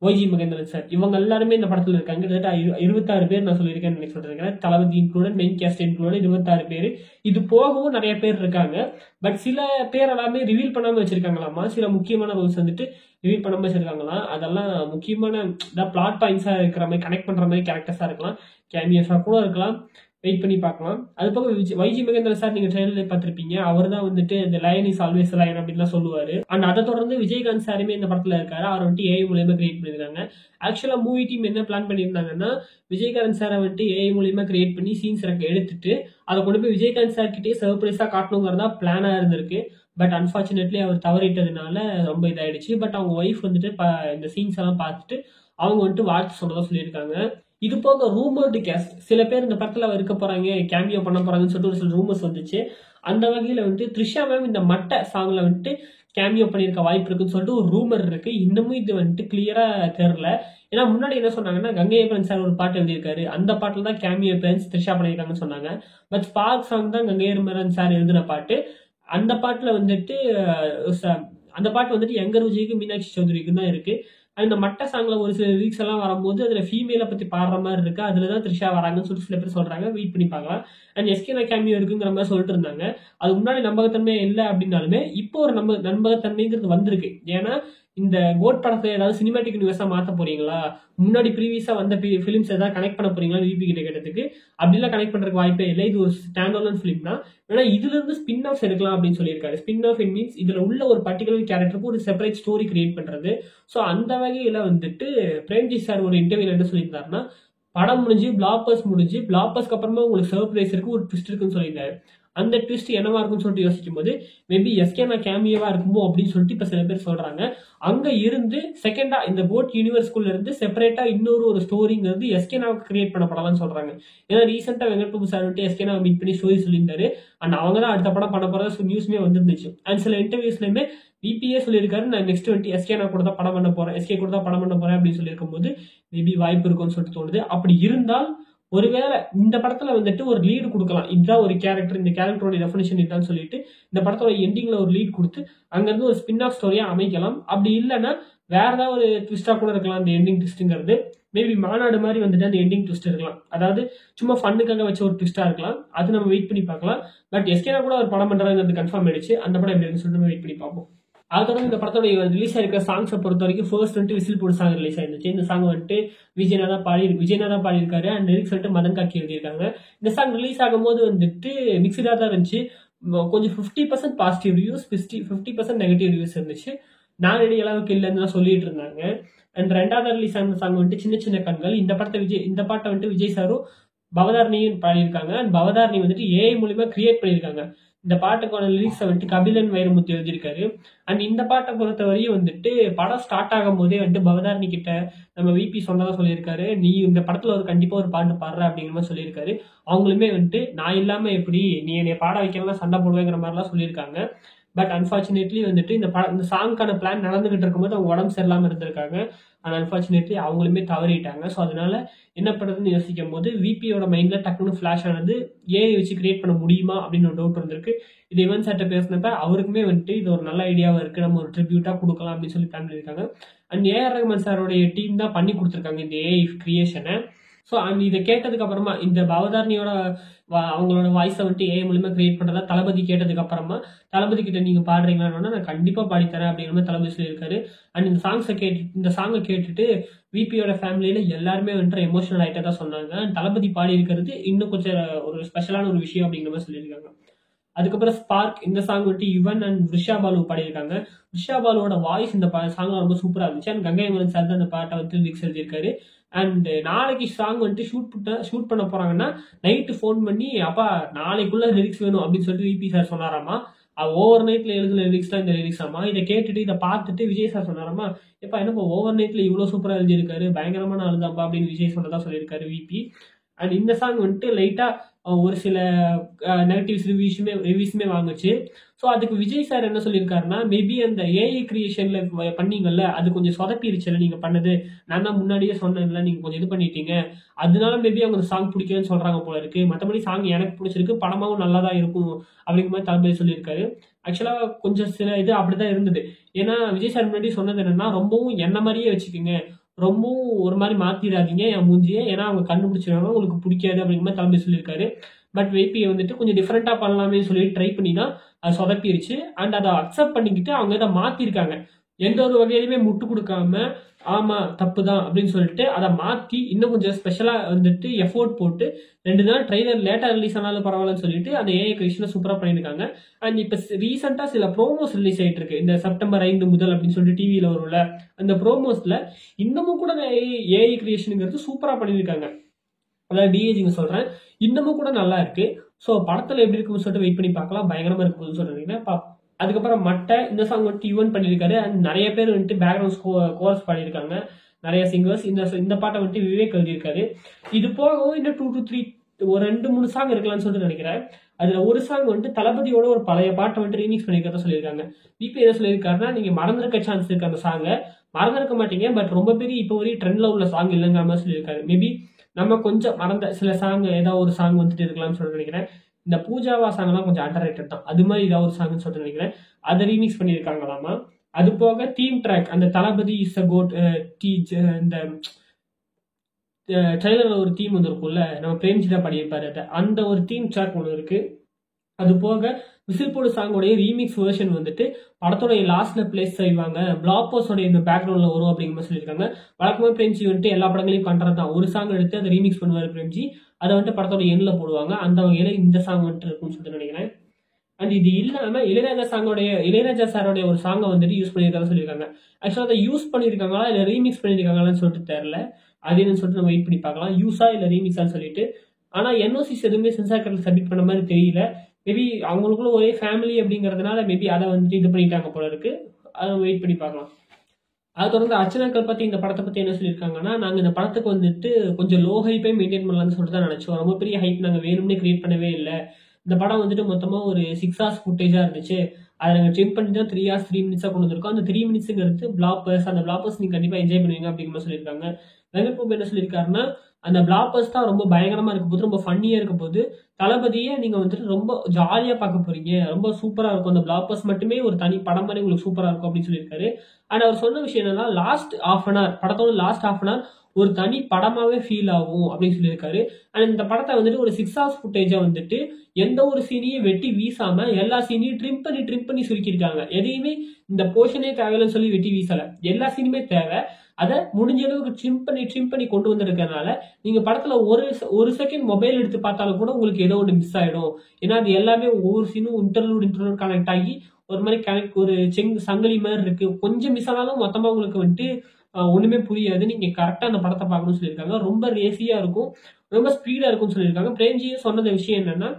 YG Mahendran sir, இவங்க எல்லாருமே இந்த படத்துல இருக்காங்க. கிட்டத்தட்ட 26 பேர் நான் சொல்லியிருக்கேன்னு சொல்றேன். தளபதி இன்க்ளூடட், மெயின் கேஸ்ட் இன்க்ளூடட் 26 பேர். இது போகவும் நிறைய பேர் இருக்காங்க. பட் சில பேர் எல்லாமே ரிவீல் பண்ணாம வச்சிருக்காங்களாமா. சில முக்கியமான ரோல்ஸ் வந்துட்டு ரிவீல் பண்ணாம வச்சிருக்காங்களாம். அதெல்லாம் முக்கியமான பிளாட் பாயிண்ட்ஸா இருக்கிற மாதிரி, கனெக்ட் பண்ற மாதிரி கேரக்டர்ஸா இருக்கலாம், கேமியோஸா கூட இருக்கலாம். வெயிட் பண்ணி பார்க்கலாம். அது போக வைஜி மகேந்திரன் சார் நீங்க ட்ரெயிலர் பார்த்திருப்பீங்க. அவர் தான் வந்துட்டு இந்த லயன் இஸ் ஆல்வேஸ் லயன் அப்படின்லாம் சொல்லுவாரு. அண்ட் அதை தொடர்ந்து விஜயகாந்த் சாருமே இந்த படத்துல இருக்காரு. அவர் வந்துட்டு ஏஐ மூலியமா கிரியேட் பண்ணிருக்காங்க. ஆக்சுவலா மூவி டீம் என்ன பிளான் பண்ணியிருந்தாங்கன்னா, விஜயகாந்த் சாரை வந்துட்டு ஏஐ மூலியமா கிரியேட் பண்ணி சீன்ஸ் எடுத்துட்டு அதை கொண்டு போய் விஜயகாந்த் சார் கிட்டே சர்ப்ரைஸா காட்டணுங்கிறதா பிளானா இருந்திருக்கு. பட் அன்பார்ச்சுனேட்லி அவர் தவறிட்டதுனால ரொம்ப இதாயிடுச்சு. பட் அவங்க ஒய்ஃப் வந்துட்டு இந்த சீன்ஸ் எல்லாம் பார்த்துட்டு அவங்க வந்துட்டு வாழ்த்து சொன்னதா சொல்லியிருக்காங்க. இது போக ரூமர்டு கேஸ்ட், சில பேர் இந்த படத்துல இருக்க போறாங்க, கேமியோ பண்ண போறாங்கன்னு சொல்லிட்டு ஒரு சில ரூமர்ஸ் வந்துச்சு. அந்த வகையில வந்துட்டு த்ரிஷா மேம் இந்த மட்டை சாங்ல வந்துட்டு கேமியோ பண்ணிருக்க வாய்ப்பு இருக்குன்னு சொல்லிட்டு ஒரு ரூமர் இருக்கு. இன்னமும் இது வந்துட்டு கிளியரா தெரியல. ஏன்னா முன்னாடி என்ன சொன்னாங்கன்னா, கங்கை அமரன் சார் ஒரு பாட்டு எழுதியிருக்காரு, அந்த பாட்டுல தான் கேமியோ பேரன்ஸ் த்ரிஷா பண்ணியிருக்காங்கன்னு சொன்னாங்க. பட் ஸ்பார்க் சாங் தான் கங்கை அமரன் சார் எழுதின பாட்டு. அந்த பாட்டுல வந்துட்டு அந்த பாட்டு வந்துட்டு யங்கர் விஜய்க்கு மீனாட்சி சௌத்ரிக்கு தான் இருக்கு. அந்த மட்ட சாங்ல ஒரு சில லிரிக்ஸ் எல்லாம் வரும்போது அதுல ஃபீமேலை பத்தி பாடுற மாதிரி இருக்கு. அதுலதான் த்ரிஷா வராங்கன்னு சொல்லிட்டு சில பேர் சொல்றாங்க. வெயிட் பண்ணி பார்க்கலாம். அண்ட் எஸ்கே கேமியோ இருக்குங்கிற மாதிரி சொல்லிட்டு இருந்தாங்க. அது முன்னாடி நம்பகத்தன்மை இல்லை அப்படின்னாலுமே இப்போ ஒரு நம்பகத்தன்மைங்கிறது வந்திருக்கு. ஏன்னா இந்த கோட் படத்தை ஏதாவது சினிமாட்டிக் யூனிவர்ஸா மாத்த போறீங்களா, முன்னாடி ப்ரீவியஸா வந்த பிலிம்ஸ் ஏதாவது கனெக்ட் பண்ண போறீங்களா விபி கிட்ட கேட்டதுக்கு, அப்படிலாம் கனெக்ட் பண்றதுக்கு வாய்ப்பே இல்லை. இது ஒரு ஸ்டாண்ட் அலோன் பிலிம் தான். ஏன்னா இதுல இருந்து ஸ்பின் ஆஃப் எடுக்கலாம் அப்படின்னு சொல்லியிருக்காரு. ஸ்பின் ஆஃப் மீன்ஸ் இதுல உள்ள ஒரு பர்டிகுலர் கேரக்டருக்கு ஒரு செப்பரேட் ஸ்டோரி கிரியேட் பண்றது. ஸோ அந்த வகையில வந்துட்டு பிரேம்ஜி சார் ஒரு இன்டர்வியூல என்ன சொல்லியிருந்தாருன்னா, படம் முடிஞ்சு பிளாப்பர்ஸ்க்கு அப்புறமா உங்களுக்கு சர்ப்ரைஸ் இருக்கு, ஒரு ட்விஸ்ட் இருக்குன்னு சொல்லியிருந்தாரு. அந்த ட்விஸ்ட் என்னவா இருக்குன்னு சொல்லிட்டு யோசிக்கும் போது மேபி எஸ்கேனா கேமியோவா இருக்குமோ அப்படின்னு சொல்லிட்டு இப்ப சில பேர் சொல்றாங்க. அங்க இருந்து செகண்டா இந்த கோட் யூனிவர்ஸ்குள்ள இருந்து செப்பரேட்டா இன்னொரு ஒரு ஸ்டோரிங்கிறது எஸ்கேனாவுக்கு கிரியேட் பண்ணப்படலாம்னு சொல்றாங்க. ஏன்னா ரீசெண்டா வெங்கட் பிரபு சார் வந்துட்டு எஸ்கேனாவை மீட் பண்ணி ஸ்டோரி சொல்லியிருந்தாரு. அண்ட் அவங்க தான் அடுத்த படம் பண்ண போறதா நியூஸ்மே வந்துருந்துச்சு. அண்ட் சில இன்டர்வியூஸ்லயுமே விபிஏ சொல்லியிருக்காரு, நான் நெக்ஸ்ட் வந்துட்டு எஸ்கேனா கூட தான் படம் பண்ண போறேன், எஸ்கே கூட தான் படம் பண்ண போறேன் அப்படின்னு சொல்லியிருக்கும் போது மேபி வாய்ப்பு இருக்கும்னு சொல்லிட்டு தோணுது. அப்படி இருந்தால் ஒருவேளை இந்த படத்துல வந்துட்டு ஒரு லீடு கொடுக்கலாம், இதுதான் ஒரு கேரக்டர், இந்த கேரக்டரோட டெஃபினிஷன் இதுதான் சொல்லிட்டு இந்த படத்தோட எண்டிங்ல ஒரு லீட் கொடுத்து அங்கிருந்து ஒரு ஸ்பின் ஆஃப் ஸ்டோரியா அமைக்கலாம். அப்படி இல்லைன்னா வேற ஏதாவது ஒரு ட்விஸ்டா கூட இருக்கலாம். அந்த எண்டிங் ட்விஸ்ட்ங்கிறது மேபி மாநாடு மாதிரி வந்துட்டு அந்த எண்டிங் ட்விஸ்ட் இருக்கலாம். அதாவது சும்மா ஃபன்னுக்காக வச்ச ஒரு ட்விஸ்டா இருக்கலாம். அது நம்ம வெயிட் பண்ணி பார்க்கலாம். பட் எஸ்கேனா கூட ஒரு படம் பண்றாங்கிறது கன்ஃபார்ம் ஆயிடுச்சு. அந்த படம் எப்படி இருக்குன்னு சொல்லிட்டு வெயிட் பண்ணி பார்ப்போம். அது தொடர்ந்து இந்த படத்தோட ரிலீஸ் ஆயிருக்கிற சாங்ஸை பொறுத்த வரைக்கும் ஃபர்ஸ்ட் வந்துட்டு விசில் போடு சாங் ரிலீஸ் ஆயிருந்துச்சு. இந்த சாங் வந்துட்டு விஜயநாதா பாடியிருக்காரு. அண்ட் லிரிக்ஸ் வந்துட்டு மதன் காக்கி எழுதியிருக்காங்க. இந்த சாங் ரிலீஸ் ஆகும்போது வந்துட்டு மிக்சடா தான் இருந்துச்சு. கொஞ்சம் 50% பாசிட்டிவ் ரிவ்யூஸ், 50% நெகட்டிவ் ரிவ்யூஸ் இருந்துச்சு. நான் ரெடி அளவுக்கு இல்லைன்னு தான் சொல்லிட்டு இருந்தாங்க. அண்ட் ரெண்டாவது ரிலீஸ் ஆன சாங் வந்துட்டு சின்ன சின்ன கண்கள். இந்த பாட்டை வந்துட்டு விஜய் சாரும் பவதாரணியும் பாடியிருக்காங்க. அண்ட் பவதாரணி வந்துட்டு ஏஐ மூலியமா கிரியேட் பண்ணியிருக்காங்க. இந்த பாட்டுக்கான லிரிக்ஸை வந்துட்டு கபிலன் வைரமுத்து எழுதியிருக்காரு. அண்ட் இந்த பாட்டை பொறுத்தவரையும் வந்துட்டு படம் ஸ்டார்ட் ஆகும் போதே வந்துட்டு பவதாரணி கிட்ட நம்ம விபி சொன்னதா சொல்லியிருக்காரு, நீ இந்த படத்துல கண்டிப்பா ஒரு பாட்டு பாடுற அப்படிங்கிற மாதிரி சொல்லியிருக்காரு. அவங்களுமே வந்துட்டு நான் இல்லாம எப்படி நீ என்னை பாட வைக்கலாம் சண்டை போடுவேங்கிற மாதிரிலாம் சொல்லியிருக்காங்க. பட் அன்பார்ச்சுனேட்லி வந்துட்டு இந்த சாங்கான பிளான் நடந்துகிட்டு இருக்கும்போது அவங்க உடம்பு சரியில்லாம இருந்திருக்காங்க. அண்ட் அன்பார்ச்சுனேட்லி அவங்களுமே தவறிட்டாங்க. ஸோ அதனால என்ன பண்ணுறதுன்னு யோசிக்கும் போது விபியோட மைண்ட்ல டக்குனு ஃபிளாஷ் ஆனது, ஏஐ வச்சு கிரியேட் பண்ண முடியுமா அப்படின்னு ஒரு டவுட் இருந்திருக்கு. இது இவன் சார்ட்ட பேசினப்ப அவருக்குமே வந்துட்டு இது ஒரு நல்ல ஐடியாவா இருக்கு, நம்ம ஒரு ட்ரிபியூட்டா கொடுக்கலாம் அப்படின்னு சொல்லி பிளான் பண்ணியிருக்காங்க. அண்ட் ஏஆர் ரஹ்மான் சாரோடைய டீம் தான் பண்ணி கொடுத்துருக்காங்க இந்த ஏஐ கிரியேஷனை. ஸோ அண்ட் இதை கேட்டதுக்கு அப்புறமா இந்த பவதாரணியோட அவங்களோட வாய்ஸை வந்துட்டு ஏஐ மூலியமா கிரியேட் பண்றதா தளபதி கேட்டதுக்கு அப்புறமா தளபதி கிட்ட நீங்க பாடுறீங்களான்னு நான் கண்டிப்பா பாடித்தரேன் அப்படிங்கிற மாதிரி தளபதி சொல்லியிருக்காரு. அண்ட் இந்த சாங்கை கேட்டுட்டு விபியோட ஃபேமிலியில எல்லாருமே வந்துட்டு எமோஷனல் ஆயிட்டா தான் சொன்னாங்க. அண்ட் தளபதி பாடி இருக்கிறது இன்னும் கொஞ்சம் ஒரு ஸ்பெஷலான ஒரு விஷயம் அப்படிங்கிற மாதிரி சொல்லியிருக்காங்க. அதுக்கப்புறம் ஸ்பார்க் இந்த சாங் வந்துட்டு யுவன் அண்ட் ரிஷா பாலு பாடியிருக்காங்க. ரிஷா பாலுவோட வாய்ஸ் இந்த சாங்ல ரொம்ப சூப்பரா இருந்துச்சு. அண்ட் கங்கை அமரன் சார் தான் அந்த பாட்டை வந்து லிரிக்ஸ் எழுதியிருக்காரு. அண்ட் நாளைக்கு சாங் வந்துட்டு ஷூட் பண்ண போறாங்கன்னா நைட்டு ஃபோன் பண்ணி அப்பா நாளைக்குள்ள லிரிக்ஸ் வேணும் அப்படின்னு சொல்லிட்டு விபி சார் சொன்னாராமா. ஓவர் நைட்ல எழுதுன லிரிக்ஸ் தான் இந்த லிரிக்ஸ் ஆமா. இதை கேட்டுட்டு இதை பார்த்துட்டு விஜய் சார் சொன்னாராமா, எப்பா என்னப்பா ஓவர் நைட்ல இவ்வளவு சூப்பரா எழுதியிருக்காரு, பயங்கரமான ஆளுதான்ப்பா அப்படின்னு விஜய் சொன்னதா சொல்லியிருக்காரு விபி. அண்ட் இந்த சாங் வந்துட்டு லைட்டா ஒரு சில நெகட்டிவ்ஸ் ரிவ்யூஸுமே வாங்குச்சு. ஸோ அதுக்கு விஜய் சார் என்ன சொல்லியிருக்காருன்னா, மேபி அந்த ஏஐ கிரியேஷன்ல பண்ணீங்கல்ல அது கொஞ்சம் சொதப்பிருச்சுல நீங்க பண்ணது, நான் தான் முன்னாடியே சொன்னேன்ல நீங்க கொஞ்சம் இது பண்ணிட்டீங்க, அதனால மேபி அவங்க சாங் பிடிக்கலன்னு சொல்றாங்க போல இருக்கு. மற்றபடி சாங் எனக்கு பிடிச்சிருக்கு, படமாவும் நல்லா தான் இருக்கும் அப்படிங்கிற மாதிரி தளபதி சொல்லியிருக்காரு. ஆக்சுவலா கொஞ்சம் சில இது அப்படிதான் இருந்தது. ஏன்னா விஜய் சார் முன்னாடி சொன்னது என்னன்னா, ரொம்பவும் என்ன மாதிரியே வச்சுக்கோங்க, ரொம்பவும் ஒரு மாதிரி மாத்திடாதீங்க என் மூஞ்சியை, ஏன்னா அவங்க கண்டுபிடிச்சிருவாங்க உங்களுக்கு பிடிக்காது அப்படிங்கிற மாதிரி தளபதி சொல்லியிருக்காரு. பட் விபியை வந்துட்டு கொஞ்சம் டிஃப்ரெண்டா பண்ணலாமே சொல்லி ட்ரை பண்ணி தான் அது சொதப்பிருச்சு. அண்ட் அதை அக்செப்ட் பண்ணிக்கிட்டு அவங்க இதை மாத்திருக்காங்க. எந்த ஒரு வகையிலுமே முட்டு கொடுக்காம ஆமா தப்பு தான் அப்படின்னு சொல்லிட்டு அதை மாத்தி இன்னும் கொஞ்சம் ஸ்பெஷலா வந்துட்டு எஃபோர்ட் போட்டு 2 நாள் ட்ரெய்லர் லேட்டா ரிலீஸ் ஆனாலும் பரவாயில்லன்னு சொல்லிட்டு அந்த ஏஐ கிரியேஷனை சூப்பரா பண்ணியிருக்காங்க. அண்ட் இப்ப ரீசெண்டா சில ப்ரோமோஸ் ரிலீஸ் ஆயிட்டு இருக்கு. இந்த செப்டம்பர் 5 முதல் அப்படின்னு சொல்லிட்டு டிவியில வரும்ல, அந்த ப்ரோமோஸ்ல இன்னமும் கூட ஏஐ கிரியேஷனுங்கிறது சூப்பரா பண்ணியிருக்காங்க. அதாவது டிஏஜிங்க சொல்றேன், இன்னமும் கூட நல்லா இருக்கு. ஸோ படத்துல எப்படி இருக்குன்னு சொல்லிட்டு வெயிட் பண்ணி பார்க்கலாம். பயங்கரமா இருக்குன்னு சொல்றீங்கன்னா பார்ப்போம். அதுக்கப்புறம் மட்டை இந்த சாங் வந்துட்டு யுவன் பண்ணியிருக்காரு. அண்ட் நிறைய பேர் வந்துட்டு பேக்ரவுண்ட் கோரஸ் பாடியிருக்காங்க, நிறைய சிங்கர்ஸ். இந்த பாட்டை வந்துட்டு விவேக் எழுதியிருக்காரு. இது போகவும் இன்னும் 2 to 3 ஒரு 2-3 சாங் இருக்கலாம்னு சொல்லிட்டு நினைக்கிறேன். அதுல ஒரு சாங் வந்துட்டு தளபதியோட ஒரு பழைய பாட்டை வந்துட்டு ரீமிக்ஸ் பண்ணியிருக்கிறதா சொல்லியிருக்காங்க. விபி என்ன சொல்லியிருக்காருன்னா, நீங்க மறந்துருக்க சான்ஸ் இருக்கு, அந்த சாங்கை மறந்துருக்க மாட்டீங்க, பட் ரொம்ப பெரிய இப்போ வரையும் ட்ரெண்ட்ல உள்ள சாங் இல்லைங்கிற மாதிரி சொல்லியிருக்காரு. மேபி நம்ம கொஞ்சம் மறந்த சில சாங் ஏதாவது ஒரு சாங் வந்துட்டு இருக்கலாம்னு சொல்லிட்டு நினைக்கிறேன். இந்த பூஜாவா சாங்லாம் கொஞ்சம் அண்டர் ரேட்டட் தான், அது மாதிரி ஏதாவது ஒரு சாங்னு சொல்லிட்டு நினைக்கிறேன். அதை ரீமிக்ஸ் பண்ணியிருக்காங்களாமா. அது போக தீம் ட்ராக் அந்த தளபதி இஸ் அ கோட் இந்த ட்ரெய்லர்ல ஒரு தீம் ஒன்று இருக்கும்ல, நம்ம பிரேம்ஜி தான் பாடியிருப்பாரு, அந்த ஒரு தீம் ட்ராக் ஒன்று இருக்கு. அது போக விசில் போடு சாங்கோடைய ரீமிக்ஸ் வெர்ஷன் வந்துட்டு படத்தோடைய லாஸ்ட்ல பிளேஸ் செய்வாங்க, பிளாப்பர்ஸோட இந்த பேக்ரவுண்ட்ல வரும் அப்படிங்கிற மாதிரி சொல்லியிருக்காங்க. வழக்கமாக பிரேம்ஜி வந்துட்டு எல்லா படங்களையும் பண்றதுதான், ஒரு சாங் எடுத்து அதை ரீமிக்ஸ் பண்ணுவாரு பிரேம்ஜி, அதை வந்துட்டு படத்தோட எண்ணில் போடுவாங்க. அந்த வகையில இந்த சாங் வந்துட்டு இருக்குன்னு சொல்லிட்டு நினைக்கிறேன். அண்ட் இது இல்லாம இளையராஜா சாரோடைய ஒரு சாங்கை வந்துட்டு யூஸ் பண்ணியிருக்காங்க சொல்லியிருக்காங்க. ஆக்சுவலா அதை யூஸ் பண்ணியிருக்காங்களா இல்ல ரீமிக்ஸ் பண்ணியிருக்காங்களான்னு சொல்லிட்டு தெரியல. அது என்னன்னு சொல்லிட்டு நம்ம வெயிட் பண்ணி பார்க்கலாம், யூஸா இல்ல ரீமிக்ஸான்னு சொல்லிட்டு. ஆனா என்ஓசிஸ் எதுவுமே சென்சார் கட்டில் சப்மிட் பண்ண மாதிரி தெரியல. மேபி அவங்களுக்குள்ள ஒரே ஃபேமிலி அப்படிங்கறதுனால மேபி அதை வந்துட்டு இது பண்ணிட்டாங்க போல இருக்கு. அதை வெயிட் பண்ணி பார்க்கலாம். அது தொடர்ந்து அர்ச்சனாக்கள் பத்தி இந்த படத்தை பத்தி என்ன சொல்லியிருக்காங்கன்னா, நாங்க இந்த படத்துக்கு வந்துட்டு கொஞ்சம் லோ ஹைப்பே மெயின்டைன் பண்ணலாம்னு சொல்லிட்டு தான் நினைச்சோம், ரொம்ப பெரிய ஹைப் நாங்க வேணும்னே கிரியேட் பண்ணவே இல்லை. இந்த படம் வந்துட்டு மொத்தமா ஒரு 6 hours ஃபுட்டேஜா இருந்துச்சு, அதை நாங்கள் ட்ரிம் பண்ணி தான் 3 hours 3 minutes கொண்டு வந்திருக்கோம். அந்த 3 minutes பிளாப்பர்ஸ், அந்த பிளாப்பர்ஸ் நீங்க கண்டிப்பா என்ஜாய் பண்ணுவீங்க அப்படிங்கிற மாதிரி சொல்லியிருக்காங்க. வெங்கட் பிரபு என்ன சொல்லியிருக்காருன்னா, அந்த பிளாப்பர்ஸ் தான் ரொம்ப பயங்கரமா இருக்க போது, ரொம்ப ஃபன்னியா இருக்க போது, தளபதியை நீங்க வந்துட்டு ரொம்ப ஜாலியா பார்க்க போறீங்க, ரொம்ப சூப்பரா இருக்கும், அந்த பிளாப்பர்ஸ் மட்டுமே ஒரு தனி படம் மாதிரி உங்களுக்கு சூப்பரா இருக்கும் அப்படின்னு சொல்லியிருக்காரு. அண்ட் அவர் சொன்ன விஷயம் என்னன்னா, லாஸ்ட் ஹாஃப் அன் ஹவர் படத்தோட லாஸ்ட் ஹாஃப் அன் ஹவர் ஒரு தனி படமாவே ஃபீல் ஆகும் அப்படின்னு சொல்லியிருக்காரு. அண்ட் இந்த படத்தை வந்துட்டு ஒரு 6 hours ஃபுட்டேஜா வந்துட்டு எந்த ஒரு சீனையும் வெட்டி வீசாம எல்லா சீனையும் ட்ரிம் பண்ணி சுருக்கியிருக்காங்க. எதையுமே இந்த போர்ஷனே தேவையில்லைன்னு சொல்லி வெட்டி வீசல, எல்லா சீனுமே தேவை, அதை முடிஞ்ச அளவுக்கு ட்ரிம் பண்ணி கொண்டு வந்திருக்கனால நீங்க படத்துல ஒரு செகண்ட் மொபைல் எடுத்து பார்த்தாலும் கூட உங்களுக்கு ஏதோ ஒன்று மிஸ் ஆயிடும். ஏன்னா அது எல்லாமே ஒவ்வொரு சீனும் இன்டர்லூட் கனெக்ட் ஆகி ஒரு மாதிரி கனெக்ட் ஒரு சங்கிலி மாதிரி இருக்கு. கொஞ்சம் மிஸ் ஆனாலும் மொத்தமா உங்களுக்கு வந்துட்டு ஒண்ணுமே புரியாது. நீங்க கரெக்டா அந்த படத்தை பார்க்கணும்னு சொல்லியிருக்காங்க. ரொம்ப ரேசியா இருக்கும், ரொம்ப ஸ்பீடா இருக்கும்னு சொல்லியிருக்காங்க. பிரேம்ஜியும் சொன்னது விஷயம் என்னன்னா,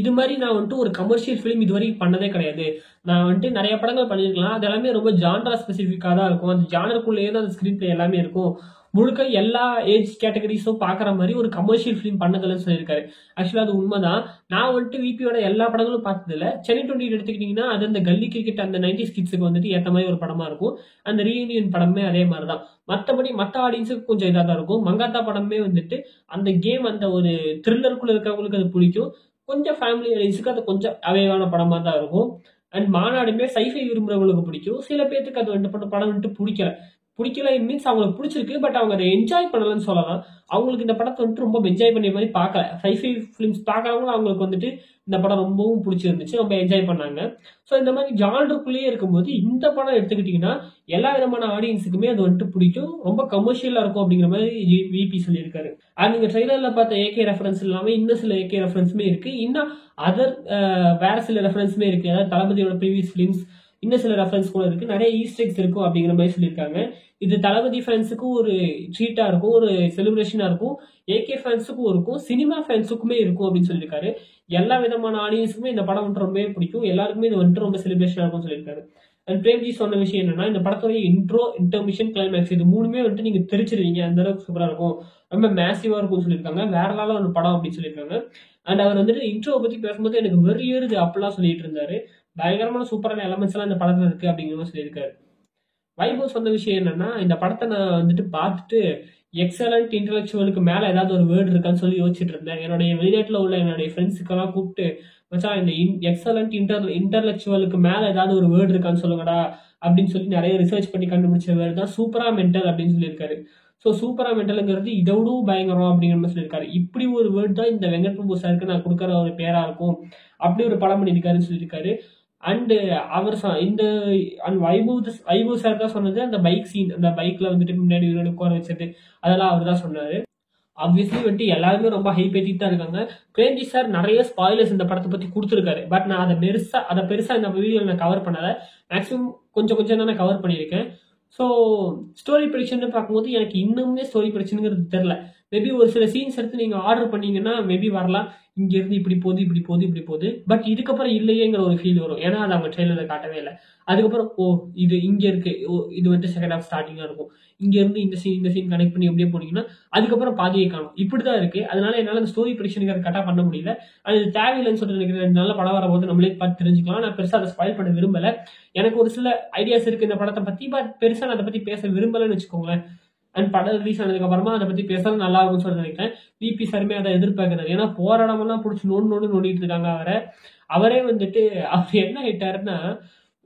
இது மாதிரி நான் வந்துட்டு ஒரு கமர்ஷியல் ஃபிலிம் இது வரைக்கும் பண்ணதே கிடையாது. நான் வந்துட்டு நிறைய படங்கள் பண்ணியிருக்கலாம், அது எல்லாமே ரொம்ப ஜான்ரா ஸ்பெசிஃபிக்கா தான் இருக்கும், அந்த ஜானருக்குள்ளேயே தான் அந்த ஸ்கிரீன் பிளே எல்லாமே இருக்கும், முழுக்க எல்லா ஏஜ் கேட்டகரிஸும் பாக்குற மாதிரி ஒரு கமர்ஷியல் ஃபிலிம் பண்ணதில்லைன்னு சொல்லியிருக்காரு. ஆக்சுவலா அது உண்மைதான். நான் வந்துட்டு விபியோட எல்லா படங்களும் பார்த்ததில்ல. சென்னை 28 எடுத்துக்கிட்டீங்கன்னா அது அந்த கல்லி கிரிக்கெட் அந்த 90s கிட்ஸுக்கு வந்துட்டு ஏற்ற மாதிரி ஒரு படமா இருக்கும். அந்த ரீயூனியன் படமே அதே மாதிரி தான். மற்றபடி மற்ற ஆடியன்ஸுக்கு கொஞ்சம் இதாக தான் இருக்கும். மங்காத்தா படமே வந்துட்டு அந்த கேம் அந்த ஒரு த்ரில்லருக்குள்ள இருக்கிறவங்களுக்கு அது பிடிக்கும், கொஞ்சம் ஃபேமிலி ஆடியன்ஸுக்கு அது கொஞ்சம் அவைவான படமா தான் இருக்கும். அண்ட் மாநாடுமே சைஃபை விரும்புறவங்களுக்கு பிடிக்கும், சில பேருக்கு அது வந்துட்டு படம் வந்துட்டு பிடிக்கல. பிடிக்கல மீன்ஸ் அவங்களுக்கு பிடிச்சிருக்கு, பட் அவங்க அதை என்ஜாய் பண்ணலன்னு சொல்லலாம். அவங்களுக்கு இந்த படத்தை வந்துட்டு ரொம்ப என்ஜாய் பண்ணி மாதிரி பார்க்கல. சைஃபை ஃபிலிம்ஸ் பார்க்கறவங்களும் அவங்களுக்கு வந்துட்டு இந்த படம் ரொம்பவும் பிடிச்சிருந்துச்சு, ரொம்ப என்ஜாய் பண்ணாங்க. ஸோ இந்த மாதிரி ஜானருக்குள்ளேயே இருக்கும்போது இந்த படம் எடுத்துக்கிட்டிங்கன்னா எல்லா விதமான ஆடியன்ஸுக்குமே அது வந்துட்டு பிடிக்கும், ரொம்ப கமர்ஷியலாக இருக்கும் அப்படிங்கிற மாதிரி விபி சொல்லியிருக்காரு. அண்ட் நீங்கள் ட்ரெய்லரில் பார்த்த ஏகே ரெஃபரன்ஸ் இல்லாமல் இன்னும் சில ஏகே ரெஃபரன்ஸுமே இருக்குது, இன்னும் அதர் வேற சில ரெஃபரன்ஸுமே இருக்குது. அதாவது தளபதியோட ப்ரீவியஸ் ஃபிலிம்ஸ் இன்னும் சில ரெஃபரன்ஸ் கூட இருக்கு, நிறைய ஈஸ்டெக்ஸ் இருக்கும் அப்படிங்கிற மாதிரி சொல்லியிருக்காங்க. இது தளபதி ஃபேன்ஸுக்கும் ஒரு ட்ரீட்டா இருக்கும், ஒரு செலிப்ரேஷனா இருக்கும், ஏகே ஃபேன்ஸுக்கும் இருக்கும், சினிமா ஃபேன்ஸுக்குமே இருக்கும் அப்படின்னு சொல்லியிருக்காரு. எல்லா விதமான ஆடியன்ஸுக்குமே இந்த படம் வந்துட்டு ரொம்பவே பிடிக்கும், எல்லாருக்குமே இது வந்துட்டு ரொம்ப செலிப்ரேஷனா இருக்கும்னு சொல்லியிருக்காரு. அண்ட் பிரேம்ஜி சொன்ன விஷயம் என்னன்னா, இந்த படத்தோட இன்ட்ரோ, இன்டர்மிஷன், கிளைமேக்ஸ் இது மூணுமே வந்துட்டு நீங்க தெரிச்சிருவீங்க, அந்த அளவுக்கு சூப்பரா இருக்கும், ரொம்ப மேசிவா இருக்கும்னு சொல்லியிருக்காங்க. வேற லெவல்ல ஒரு படம் அப்படின்னு சொல்லியிருக்காங்க. அண்ட் அவர் வந்துட்டு இன்ட்ரோவை பத்தி பேசும்போது எனக்கு வெறியேறுது அப்படிலாம் சொல்லிட்டு இருந்தாரு. பயங்கரமான சூப்பரான எலமெண்ட்ஸ் எல்லாம் இந்த படத்துல இருக்கு அப்படிங்கிற மாதிரி சொல்லியிருக்காரு. வைபவ் சொன்ன விஷயம் என்னன்னா, இந்த படத்தை நான் வந்துட்டு பார்த்துட்டு எக்ஸலண்ட் இன்டெலெக்சுவலுக்கு மேல ஏதாவது ஒரு வேர்டு இருக்கான்னு சொல்லி யோசிச்சுட்டு இருந்தேன். என்னுடைய வெளிநாட்டுல உள்ள என்னுடைய ஃப்ரெண்ட்ஸுக்கெல்லாம் கூப்பிட்டு, மச்சான் இந்த எக்ஸலண்ட் இன்டெலெக்சுவலுக்கு மேல ஏதாவது ஒரு வேர்டு இருக்கான்னு சொல்லுங்கடா அப்படின்னு சொல்லி நிறைய ரிசர்ச் பண்ணி கண்டுபிடிச்ச வேர்டு தான் சூப்பரா மென்டல் அப்படின்னு சொல்லியிருக்காரு. ஸோ சூப்பரா மென்டலுங்கிறது இதோடவும் பயங்கரம் அப்படிங்கிற மாதிரி சொல்லியிருக்காரு. இப்படி ஒரு வேர்டு தான் இந்த வெங்கட் பிரபு சாருக்கு நான் கொடுக்குற ஒரு பேரா இருக்கும், அப்படி ஒரு படம் பண்ணியிருக்காருன்னு சொல்லியிருக்காரு. அண்டு அவர் இந்த வைபவ் சார் தான் சொன்னது, அந்த பைக் சீன், அந்த பைக்ல வந்துட்டு முன்னாடி உட்கார வச்சது, அதெல்லாம் அவர் தான் சொன்னாரு. ஆப்வியஸ்லி வந்துட்டு எல்லாருமே ரொம்ப ஹைப் ஏற்றிட்டு தான் இருக்காங்க. பிரேம்ஜி சார் நிறைய ஸ்பாயிலர்ஸ் இந்த படத்தை பத்தி கொடுத்துருக்காரு, பட் நான் அதை பெருசா இந்த வீடியோவில் நான் கவர் பண்ணல, மேக்ஸிமம் கொஞ்சம் தான் நான் கவர் பண்ணியிருக்கேன். ஸோ ஸ்டோரி ப்ரெடிக்ஷன் பார்க்கும்போது எனக்கு இன்னுமே ஸ்டோரி ப்ரெடிக்ஷனுங்கிறது தெரில. மேபி ஒரு சில சீன்ஸ் எடுத்து நீங்க ஆர்டர் பண்ணீங்கன்னா மேபி வரலாம், இங்க இருந்து இப்படி போகுது, பட் இதுக்கப்புறம் இல்லையேங்கிற ஒரு ஃபீல் வரும், ஏன்னா அது அவங்க ட்ரெயிலர்ல காட்டவே இல்லை. அதுக்கப்புறம் இது இங்க இருக்கு, இது வந்துட்டு செகண்ட் ஹாஃப் ஸ்டார்டிங்கா இருக்கும், இங்க இருந்து இந்த சீன் கனெக்ட் பண்ணி எப்படியே போனீங்கன்னா அதுக்கப்புறம் பாதியை காணும், இப்படிதான் இருக்கு. அதனால என்னால அந்த ஸ்டோரி ப்ரெடிக்ஷனுக்கு கரெக்டா பண்ண முடியல. அது தேவையில்லைன்னு சொல்லிட்டு நினைக்கிறேன். நல்ல படம் வரும்போது நம்மளே பார்த்து தெரிஞ்சுக்கலாம். நான் பெருசா அதை ஸ்பாயில் பண்ண விரும்பல. எனக்கு ஒரு சில ஐடியாஸ் இருக்கு இந்த படத்தை பத்தி, பட் பெருசா நான் அதை பத்தி பேச விரும்பலன்னு வச்சுக்கோங்களேன். அண்ட் படம் ரிலீஸ் ஆனதுக்கு அப்புறமா அதை பத்தி பேசுறது நல்லா இருக்கும்னு சொல்லி நினைக்கிறேன். விபி சாருமே அதை எதிர்பார்க்கிறாரு, ஏன்னா போற இடமெல்லாம் பிடிச்சி நோண்டிட்டு இருக்காங்க அவரே வந்துட்டு. அவர் என்ன ஆயிட்டாருன்னா,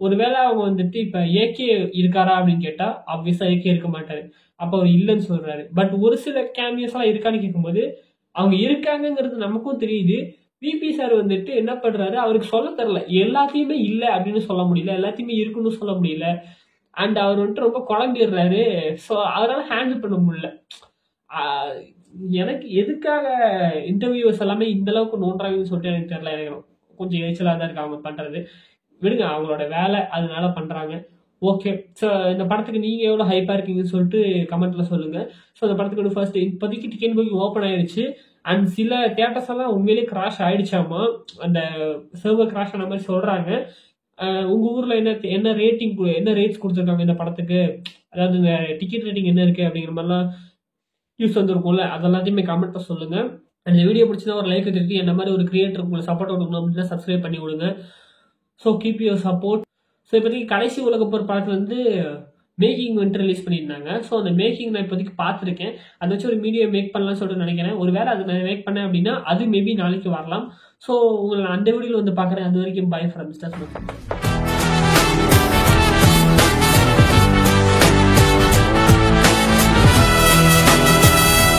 ஒருவேளை அவங்க வந்துட்டு இப்ப ஏகே இருக்காரா அப்படின்னு கேட்டா ஆப்வியஸா ஏகே இருக்க மாட்டாரு, அப்ப அவர் இல்லைன்னு சொல்றாரு. பட் ஒரு சில கேமியோஸ் எல்லாம் இருக்கான்னு கேட்கும்போது அவங்க இருக்காங்கிறது நமக்கும் தெரியுது. விபி சார் வந்துட்டு என்ன பண்றாரு, அவருக்கு சொல்ல தெரியல, எல்லாத்தையுமே இல்ல அப்படின்னு சொல்ல முடியல, எல்லாத்தையுமே இருக்குன்னு சொல்ல முடியல. அண்ட் அவர் வந்துட்டு ரொம்ப குழம்பிடுறாரு. ஸோ அதனால ஹேண்டில் பண்ண முடியல. எனக்கு எதுக்காக இன்டர்வியூஸ் எல்லாமே இந்த அளவுக்கு நோன்றாங்கன்னு சொல்லிட்டு எனக்கு தெரியல. எனக்கு கொஞ்சம் எரிச்சலாக தான் இருக்கு அவங்க பண்றது. விடுங்க, அவங்களோட வேலை, அதனால பண்றாங்க. ஓகே, ஸோ இந்த படத்துக்கு நீங்க எவ்வளவு ஹைப்பா இருக்கீங்கன்னு சொல்லிட்டு கமெண்ட்ல சொல்லுங்க. ஸோ இந்த படத்துக்கு ஃபர்ஸ்ட் இப்போதைக்கு டிக்கெட் புக்கிங் ஓப்பன் ஆயிடுச்சு. அண்ட் சில தியேட்டர்ஸ் எல்லாம் உண்மையிலேயே கிராஷ் ஆயிடுச்சாமா, அந்த சர்வர் கிராஷ் ஆன மாதிரி சொல்றாங்க. உங்க ஊர்ல என்ன ரேட்டிங், என்ன ரேட்ஸ் கொடுத்துருக்காங்க இந்த படத்துக்கு, அதாவது இந்த டிக்கெட் ரேட்டிங் என்ன இருக்கு அப்படிங்கிற மாதிரிலாம் நியூஸ் வந்துருக்கும்ல, அதெல்லாத்தையுமே கமெண்ட்ல சொல்லுங்க. அந்த வீடியோ பிடிச்சா ஒரு லைக் எடுத்து என்ன மாதிரி ஒரு கிரியேட்டர் உங்களுக்கு சப்போர்ட் கொடுக்கணும் அப்படின்னா சப்ஸ்கிரைப் பண்ணி விடுங்க. So keep your support. So இப்போதைக்கு கடைசி உலகப்போர் படத்துல வந்து மேக்கிங் வந்துட்டு ரிலீஸ் பண்ணியிருந்தாங்க. ஸோ அந்த மேக்கிங் நான் இப்போதைக்கு பார்த்துருக்கேன். அதை வச்சு ஒரு வீடியோ மேக் பண்ணலாம்னு சொல்லிட்டு நினைக்கிறேன். ஒரு வேளை அதை நான் மேக் பண்ணேன் அப்படின்னா அது மேபி நாளைக்கு வரலாம். ஸோ உங்களை நான் அந்த வீடியோவில் வந்து பார்க்குறேன். அது வரைக்கும் பை ஃப்ரம் மிஸ்டர்.